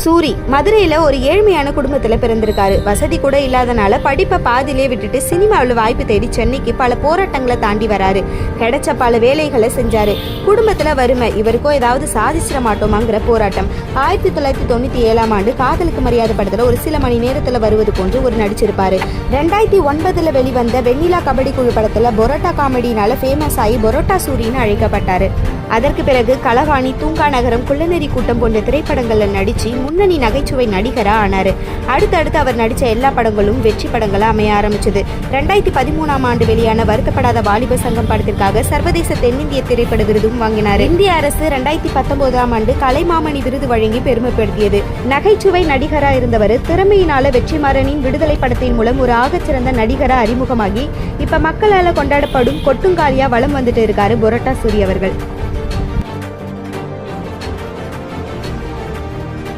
சூரி மதுரையில் ஒரு ஏழ்மையான குடும்பத்தில் பிறந்திருக்காரு. வசதி கூட இல்லாதனால படிப்பை பாதியிலே விட்டுட்டு சினிமாவில் வாய்ப்பு தேடி சென்னைக்கு பல போராட்டங்களை தாண்டி வராரு. கிடைச்ச பல வேலைகளை செஞ்சாரு. குடும்பத்தில் வறுமை, இவருக்கோ ஏதாவது சாதிச்சிட மாட்டோமாங்கிற போராட்டம். 1997 காதலுக்கு மரியாதை படத்தில் ஒரு சில மணி நேரத்தில் வருவது போன்று ஒரு நடிச்சிருப்பாரு. 2009 வெளிவந்த வெண்ணிலா கபடி குழு படத்தில் பொரோட்டா காமெடினால ஃபேமஸ் ஆகி பொரோட்டா சூரின்னு அழைக்கப்பட்டாரு. அதற்கு பிறகு களவாணி, தூங்கா நகரம், குள்ளநெறி கூட்டம் போன்ற திரைப்படங்களில் நடிச்சு முன்னணி நகைச்சுவை நடிகராக ஆனார். அடுத்தடுத்து அவர் நடித்த எல்லா படங்களும் வெற்றி படங்களாக அமைய ஆரம்பிச்சது. 2013 வெளியான வருத்தப்படாத வாலிப சங்கம் படத்திற்காக சர்வதேச தென்னிந்திய திரைப்பட விருதும் வாங்கினார். இந்திய அரசு 2019 கலைமாமணி விருது வழங்கி பெருமைப்படுத்தியது. நகைச்சுவை நடிகராக இருந்தவர் திறமையினால வெற்றிமாறனின் விடுதலை படத்தின் மூலம் ஒரு ஆகச்சிறந்த நடிகராக அறிமுகமாகி இப்ப மக்களால் கொண்டாடப்படும் கொட்டுங்காலியா வலம் வந்துட்டு இருக்காரு பொரோட்டா சூரி அவர்கள்.